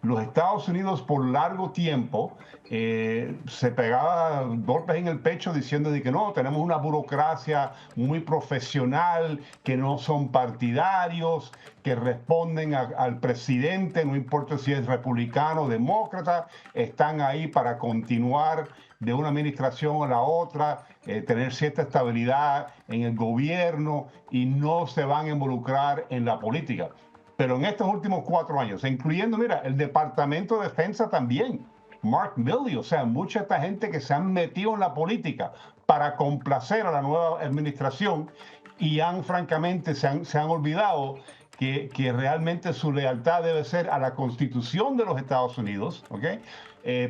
los Estados Unidos por largo tiempo se pegaba golpes en el pecho diciendo de que no, tenemos una burocracia muy profesional, que no son partidarios, que responden al presidente, no importa si es republicano o demócrata, están ahí para continuar de una administración a la otra, tener cierta estabilidad en el gobierno, y no se van a involucrar en la política. Pero en estos últimos 4 años, incluyendo, mira, el Departamento de Defensa también, Mark Milley, o sea, mucha de esta gente que se han metido en la política para complacer a la nueva administración, y francamente se han olvidado que realmente su lealtad debe ser a la Constitución de los Estados Unidos, ¿ok?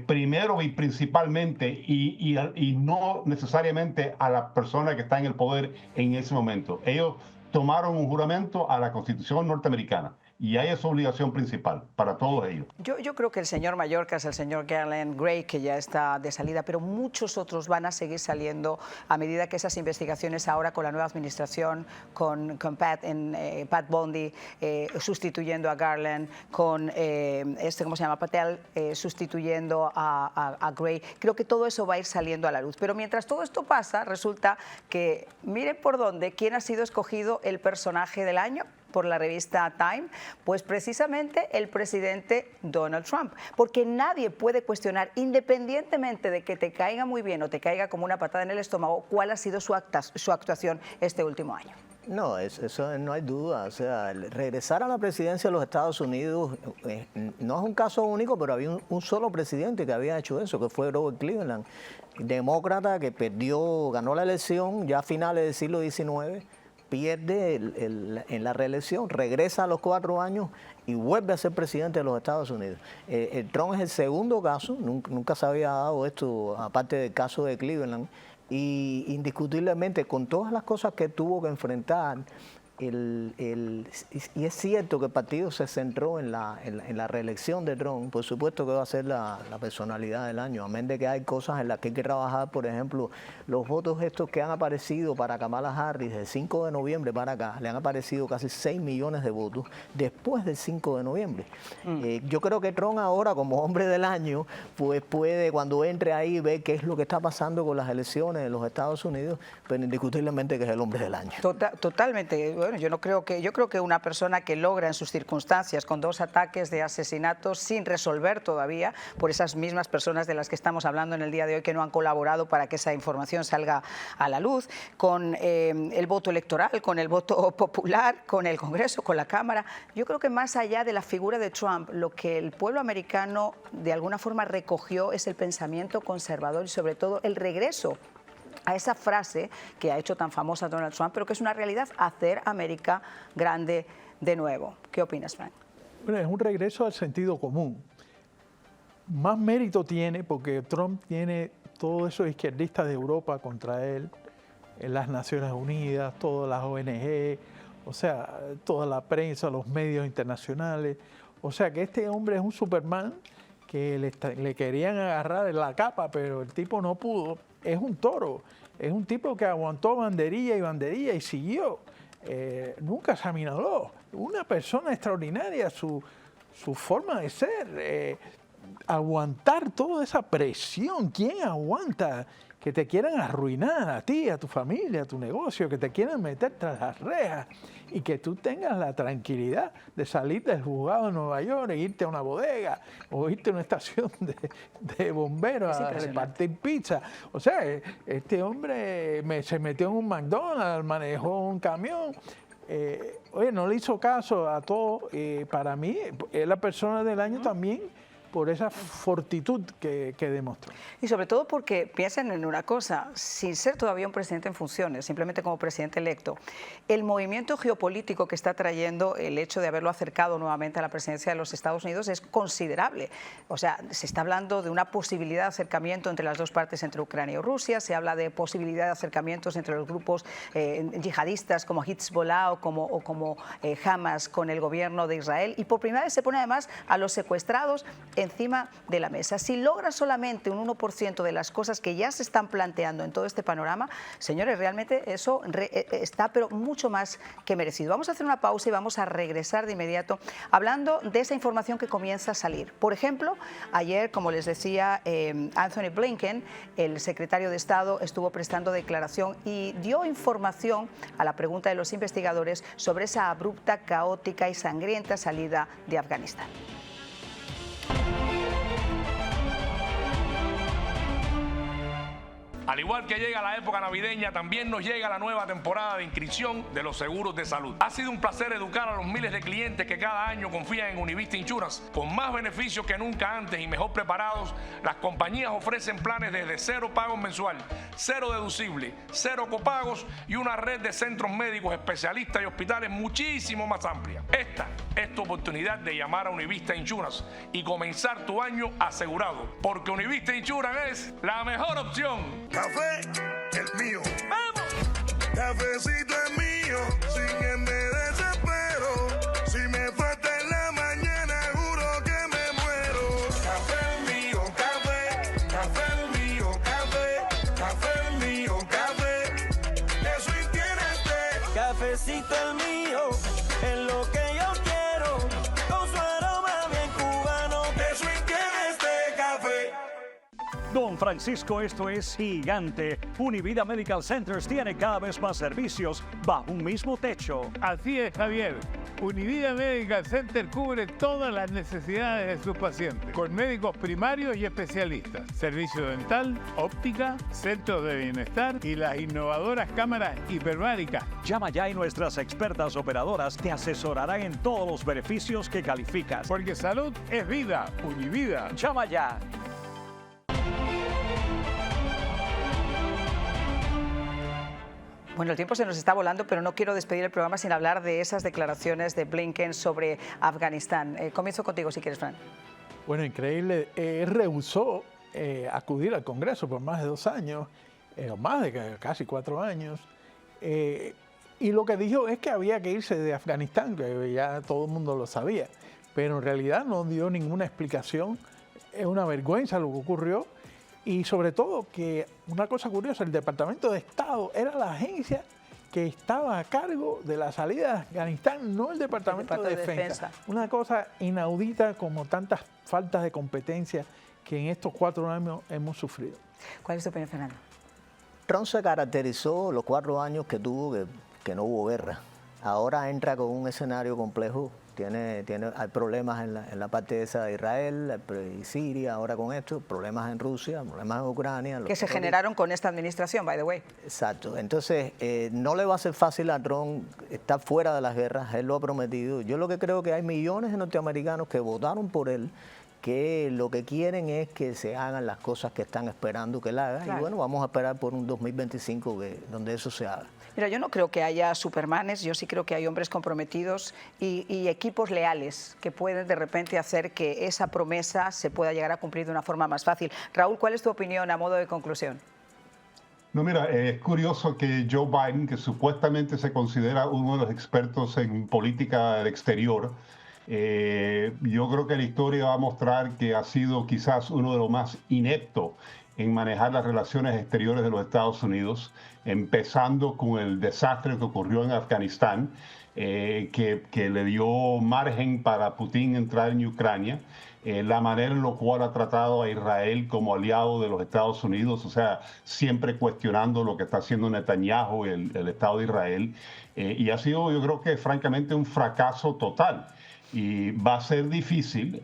Primero y principalmente, y no necesariamente a la persona que está en el poder en ese momento. Ellos tomaron un juramento a la Constitución norteamericana, y ahí es su obligación principal para todos ellos. Yo creo que el señor Mayorkas, el señor Garland, Gray, que ya está de salida, pero muchos otros van a seguir saliendo a medida que esas investigaciones ahora con la nueva administración, con Pat Bondi sustituyendo a Garland, con ¿cómo se llama? Patel sustituyendo a Gray. Creo que todo eso va a ir saliendo a la luz. Pero mientras todo esto pasa, resulta que, miren por dónde, ¿quién ha sido escogido el personaje del año? por la revista Time? Pues precisamente el presidente Donald Trump, porque nadie puede cuestionar, independientemente de que te caiga muy bien o te caiga como una patada en el estómago, cuál ha sido su actuación este último año. No, eso no hay duda. O sea, regresar a la presidencia de los Estados Unidos no es un caso único, pero había un solo presidente que había hecho eso, que fue Grover Cleveland, demócrata que ganó la elección ya a finales del siglo XIX, pierde en la reelección, regresa a los 4 años y vuelve a ser presidente de los Estados Unidos. Trump es el segundo caso, nunca se había dado esto, aparte del caso de Cleveland, y indiscutiblemente con todas las cosas que tuvo que enfrentar, y es cierto que el partido se centró en la reelección de Trump. Por supuesto que va a ser la personalidad del año, amén de que hay cosas en las que hay que trabajar. Por ejemplo, los votos estos que han aparecido para Kamala Harris del 5 de noviembre para acá, le han aparecido casi 6 millones de votos después del 5 de noviembre. Yo creo que Trump ahora, como hombre del año, pues puede, cuando entre ahí, ver qué es lo que está pasando con las elecciones en los Estados Unidos, pero indiscutiblemente que es el hombre del año. Totalmente. Bueno, yo creo que una persona que logra en sus circunstancias, con 2 ataques de asesinatos sin resolver todavía por esas mismas personas de las que estamos hablando en el día de hoy, que no han colaborado para que esa información salga a la luz, con el voto electoral, con el voto popular, con el Congreso, con la Cámara, yo creo que más allá de la figura de Trump, lo que el pueblo americano de alguna forma recogió es el pensamiento conservador y sobre todo el regreso a esa frase que ha hecho tan famosa Donald Trump, pero que es una realidad: hacer América grande de nuevo. ¿Qué opinas, Frank? Bueno, es un regreso al sentido común. Más mérito tiene porque Trump tiene todos esos izquierdistas de Europa contra él, en las Naciones Unidas, todas las ONG, o sea, toda la prensa, los medios internacionales. O sea que este hombre es un Superman que le querían agarrar en la capa, pero el tipo no pudo. Es un toro, es un tipo que aguantó banderilla y siguió. Nunca se aminoró. Una persona extraordinaria, su forma de ser, aguantar toda esa presión. ¿Quién aguanta que te quieran arruinar a ti, a tu familia, a tu negocio, que te quieran meter tras las rejas y que tú tengas la tranquilidad de salir del juzgado de Nueva York e irte a una bodega o irte a una estación de bomberos a repartir pizza? O sea, este hombre se metió en un McDonald's, manejó un camión. Oye, no le hizo caso a todo. Para mí, es la persona del año también, por esa fortitud que demostró. Y sobre todo porque piensen en una cosa, sin ser todavía un presidente en funciones, simplemente como presidente electo, el movimiento geopolítico que está trayendo el hecho de haberlo acercado nuevamente a la presidencia de los Estados Unidos es considerable. O sea, se está hablando de una posibilidad de acercamiento entre las dos partes, entre Ucrania y Rusia, se habla de posibilidad de acercamientos entre los grupos yihadistas como Hezbollah o como Hamas con el gobierno de Israel, y por primera vez se pone además a los secuestrados encima de la mesa. Si logra solamente un 1% de las cosas que ya se están planteando en todo este panorama, señores, realmente eso está pero mucho más que merecido. Vamos a hacer una pausa y vamos a regresar de inmediato hablando de esa información que comienza a salir. Por ejemplo, ayer, como les decía, Anthony Blinken, el secretario de Estado, estuvo prestando declaración y dio información a la pregunta de los investigadores sobre esa abrupta, caótica y sangrienta salida de Afganistán. Al igual que llega la época navideña, también nos llega la nueva temporada de inscripción de los seguros de salud. Ha sido un placer educar a los miles de clientes que cada año confían en Univista Insurance. Con más beneficios que nunca antes y mejor preparados, las compañías ofrecen planes desde 0 pagos mensual, 0 deducible, 0 copagos y una red de centros médicos, especialistas y hospitales muchísimo más amplia. Esta es tu oportunidad de llamar a Univista Insurance y comenzar tu año asegurado, porque Univista Insurance es la mejor opción. Café es mío. ¡Vamos! Cafecito es mío. Sin me desespero. Si me falta en la mañana, juro que me muero. Café es mío, café. Café es mío, café. Café es mío, café. Eso y tiene este. Cafecito es mío. Es lo que yo quiero. Con su aroma bien cubano. Eso y tiene este café. Don Francisco, esto es gigante. Univida Medical Centers tiene cada vez más servicios bajo un mismo techo. Así es, Javier. Univida Medical Center cubre todas las necesidades de sus pacientes, con médicos primarios y especialistas, servicio dental, óptica, centros de bienestar y las innovadoras cámaras hiperbáricas. Llama ya y nuestras expertas operadoras te asesorarán en todos los beneficios que calificas. Porque salud es vida. Univida. Llama ya. Bueno, el tiempo se nos está volando, pero no quiero despedir el programa sin hablar de esas declaraciones de Blinken sobre Afganistán. Comienzo contigo si quieres, Fran. Bueno, increíble. Él rehusó acudir al Congreso por más de 2 años, o más de casi 4 años. Y lo que dijo es que había que irse de Afganistán, que ya todo el mundo lo sabía. Pero en realidad no dio ninguna explicación. Es una vergüenza lo que ocurrió. Y sobre todo que una cosa curiosa, el Departamento de Estado era la agencia que estaba a cargo de la salida de Afganistán, no el Departamento de Defensa. Una cosa inaudita como tantas faltas de competencia que en estos 4 años hemos sufrido. ¿Cuál es tu opinión, Fernando? Trump se caracterizó los 4 años que tuvo que no hubo guerra. Ahora entra con un escenario complejo. Hay problemas en la parte esa de Israel y Siria, ahora con esto, problemas en Rusia, problemas en Ucrania. Que se generaron con esta administración, by the way. Exacto. Entonces, no le va a ser fácil a Trump estar fuera de las guerras, él lo ha prometido. Yo lo que creo que hay millones de norteamericanos que votaron por él, que lo que quieren es que se hagan las cosas que están esperando que él haga. Claro. Y bueno, vamos a esperar por un 2025 donde eso se haga. Mira, yo no creo que haya supermanes, yo sí creo que hay hombres comprometidos y equipos leales que pueden de repente hacer que esa promesa se pueda llegar a cumplir de una forma más fácil. Raúl, ¿cuál es tu opinión a modo de conclusión? No, mira, es curioso que Joe Biden, que supuestamente se considera uno de los expertos en política exterior, yo creo que la historia va a mostrar que ha sido quizás uno de los más ineptos en manejar las relaciones exteriores de los Estados Unidos, empezando con el desastre que ocurrió en Afganistán, que le dio margen para Putin entrar en Ucrania, la manera en la cual ha tratado a Israel como aliado de los Estados Unidos, o sea, siempre cuestionando lo que está haciendo Netanyahu, el Estado de Israel, y ha sido, yo creo que francamente, un fracaso total. Y va a ser difícil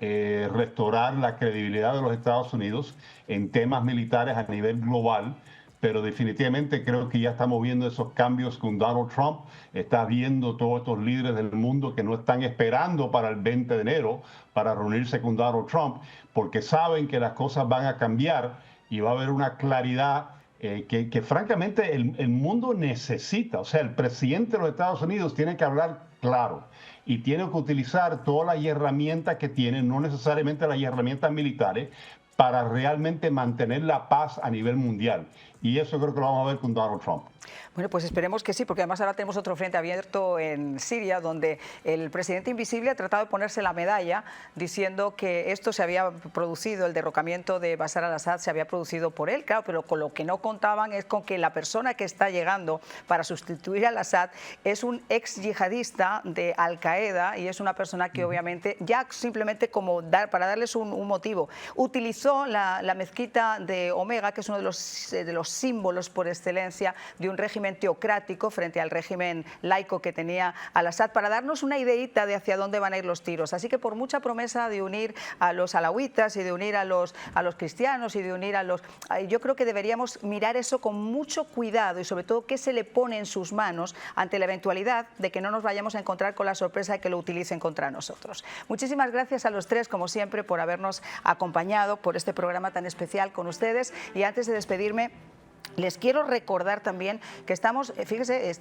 restaurar la credibilidad de los Estados Unidos en temas militares a nivel global, pero definitivamente creo que ya estamos viendo esos cambios con Donald Trump. Está viendo todos estos líderes del mundo que no están esperando para el 20 de enero para reunirse con Donald Trump, porque saben que las cosas van a cambiar y va a haber una claridad que francamente el mundo necesita. O sea, el presidente de los Estados Unidos tiene que hablar claro y tiene que utilizar todas las herramientas que tiene, no necesariamente las herramientas militares, para realmente mantener la paz a nivel mundial. Y eso creo que lo vamos a ver con Donald Trump. Bueno, pues esperemos que sí, porque además ahora tenemos otro frente abierto en Siria, donde el presidente invisible ha tratado de ponerse la medalla diciendo que esto se había producido, el derrocamiento de Bashar al-Assad se había producido por él, claro, pero con lo que no contaban es con que la persona que está llegando para sustituir al Assad es un ex yihadista de Al-Qaeda y es una persona que obviamente ya simplemente como para darles un motivo, utilizó la mezquita de Omega, que es uno de los símbolos por excelencia de un régimen teocrático frente al régimen laico que tenía al-Assad, para darnos una ideita de hacia dónde van a ir los tiros. Así que por mucha promesa de unir a los alawitas y de unir a los cristianos y de unir a los... Yo creo que deberíamos mirar eso con mucho cuidado y sobre todo qué se le pone en sus manos ante la eventualidad de que no nos vayamos a encontrar con la sorpresa de que lo utilicen contra nosotros. Muchísimas gracias a los tres, como siempre, por habernos acompañado por este programa tan especial con ustedes. Y antes de despedirme, les quiero recordar también que estamos, fíjese,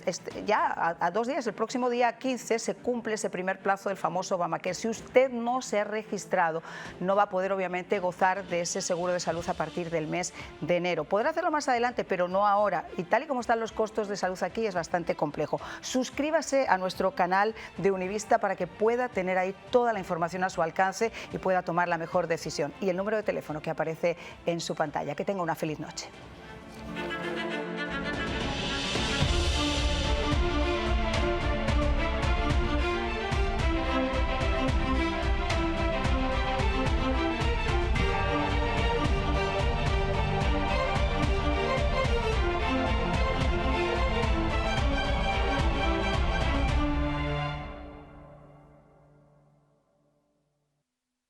ya a 2 días, el próximo día 15 se cumple ese primer plazo del famoso Obamacare. Si usted no se ha registrado, no va a poder obviamente gozar de ese seguro de salud a partir del mes de enero. Podrá hacerlo más adelante, pero no ahora. Y tal y como están los costos de salud aquí, es bastante complejo. Suscríbase a nuestro canal de Univista para que pueda tener ahí toda la información a su alcance y pueda tomar la mejor decisión. Y el número de teléfono que aparece en su pantalla. Que tenga una feliz noche.